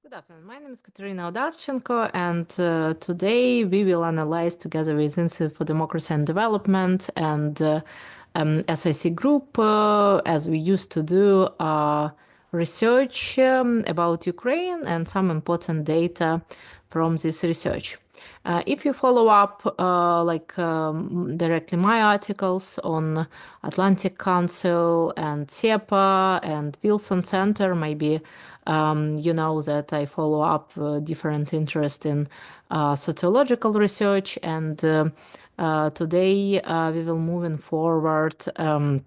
Good afternoon. My name is Kateryna Odarchenko, and today we will analyze together with Institute for Democracy and Development and SIC Group, as we used to do, research about Ukraine and some important data from this research. If you follow up directly my articles on Atlantic Council and CEPA and Wilson Center, maybe you know that I follow up different interest in sociological research, and today we will moving forward on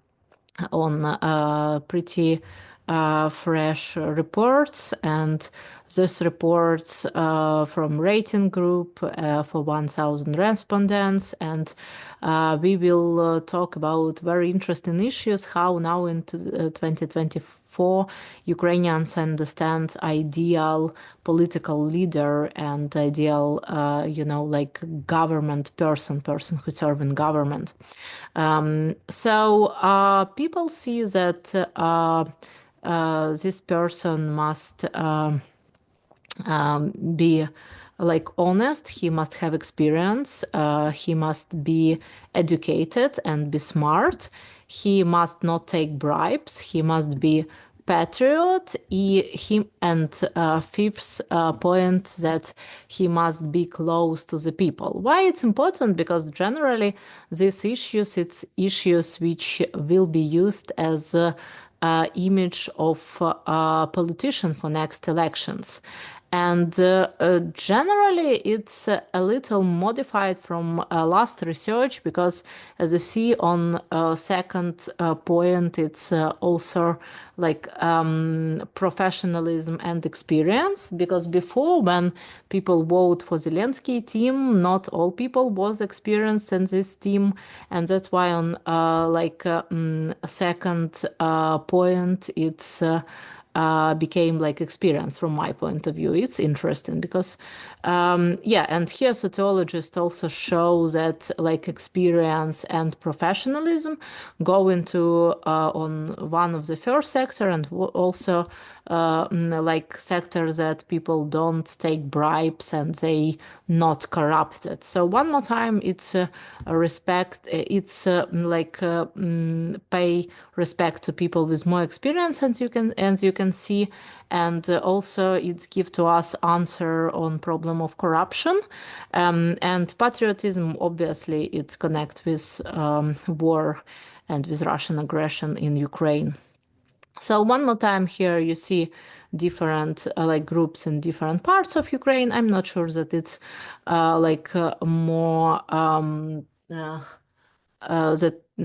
pretty fresh reports, and these reports from rating group for 1,000 respondents, and we will talk about very interesting issues, how now into 2024 Ukrainians understand ideal political leader and ideal government person who serve in government. So people see that this person must be honest, he must have experience, he must be educated and be smart, he must not take bribes, he must be patriot, and fifth point, that he must be close to the people. Why it's important? Because generally these issues, it's issues which will be used as image of politician for next elections. And generally, it's a little modified from last research, because as you see on second point, it's also professionalism and experience. Because before, when people vote for Zelensky team, not all people was experienced in this team, and that's why on second point, it's became experience from my point of view. It's interesting because, and here sociologists also show that experience and professionalism go into on one of the first sector, and also sector that people don't take bribes and they not corrupted. So one more time, it's respect. It's pay respect to people with more experience, as you can see, and also it's give to us answer on problem of corruption, and patriotism. Obviously, it's connect with war and with Russian aggression in Ukraine. So one more time, here you see different groups in different parts of Ukraine. I'm not sure that it's more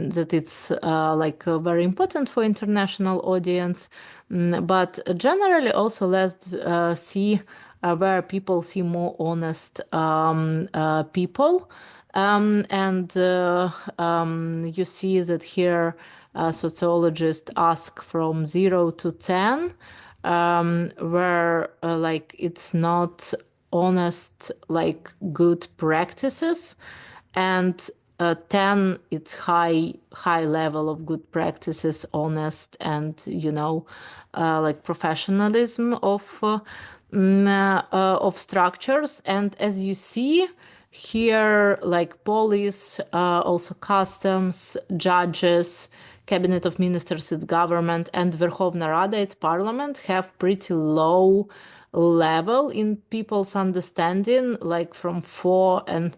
that it's very important for international audience, but generally also let's see where people see more honest people, and you see that here sociologists ask from 0 to 10, where it's not honest, good practices, and 10, it's high level of good practices, honest, and professionalism of structures. And as you see here, police, also customs, judges, cabinet of ministers, its government, and Verkhovna Rada, its parliament, have pretty low level in people's understanding, from 4 and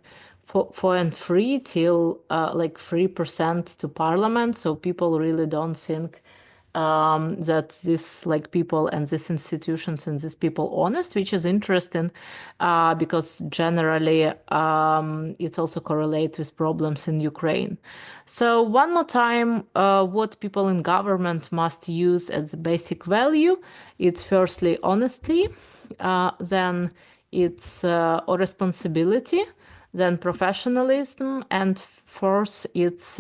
3 till 3% to parliament. So people really don't think that this people and these institutions and these people honest, which is interesting because generally it's also correlates with problems in Ukraine. So one more time, what people in government must use as a basic value, it's firstly honesty, then it's responsibility, then professionalism, and fourth, it's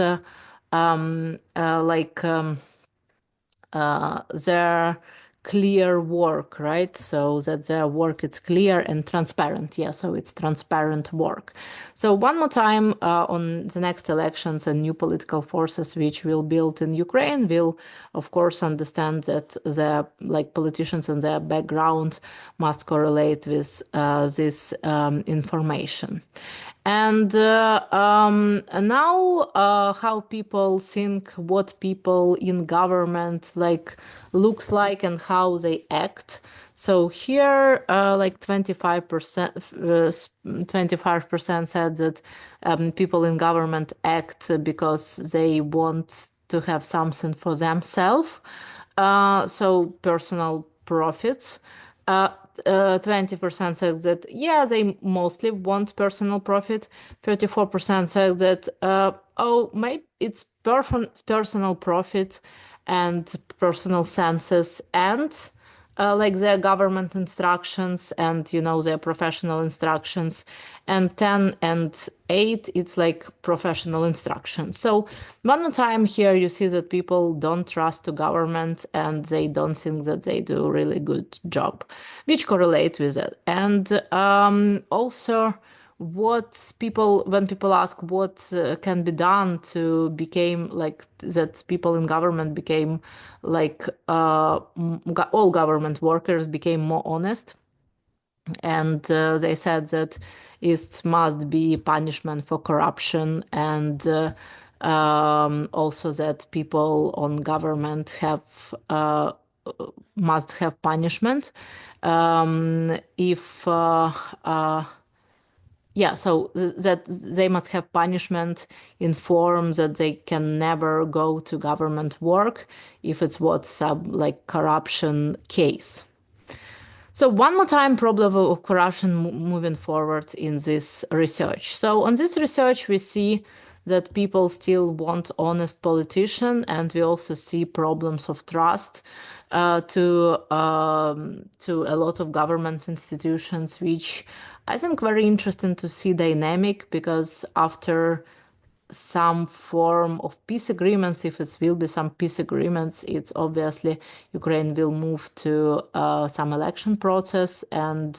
their clear work, right? So that their work is clear and transparent. Yeah, so it's transparent work. So one more time, on the next elections and new political forces which will build in Ukraine will, of course, understand that the politicians and their background must correlate with this information. And now how people think, what people in government looks like and how they act. So here 25% said that people in government act because they want to have something for themselves, so personal profits. 20% says that, yeah, they mostly want personal profit. 34% says that, oh, maybe it's personal profit and personal senses and their government instructions and, their professional instructions. And 10 and 8, it's like professional instructions. So one more time here, you see that people don't trust the government and they don't think that they do a really good job, which correlate with it. And also, when people ask what can be done to become that people in government became all government workers became more honest, and they said that it must be punishment for corruption, and also that people on government must have punishment if yeah, so that they must have punishment in form that they can never go to government work if it's what's corruption case. So one more time, problem of corruption moving forward in this research. So on this research, we see that people still want honest politician, and we also see problems of trust to a lot of government institutions, which I think very interesting to see dynamic, because after some form of peace agreements, if it will be some peace agreements, it's obviously Ukraine will move to some election process, and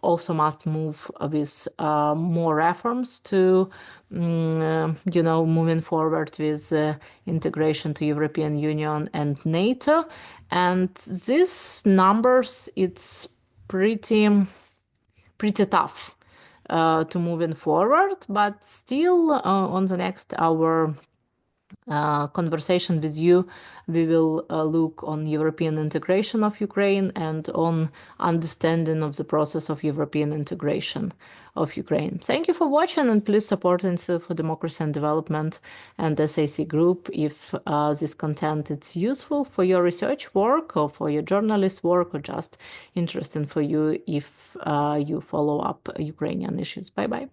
also must move with more reforms to moving forward with integration to European Union and NATO. And these numbers, it's pretty tough to moving forward, but still on the next hour conversation with you, we will look on European integration of Ukraine and on understanding of the process of European integration of Ukraine. Thank you for watching, and please support Institute for Democracy and Development and SAC Group if this content is useful for your research work or for your journalist work, or just interesting for you if you follow up Ukrainian issues. Bye-bye.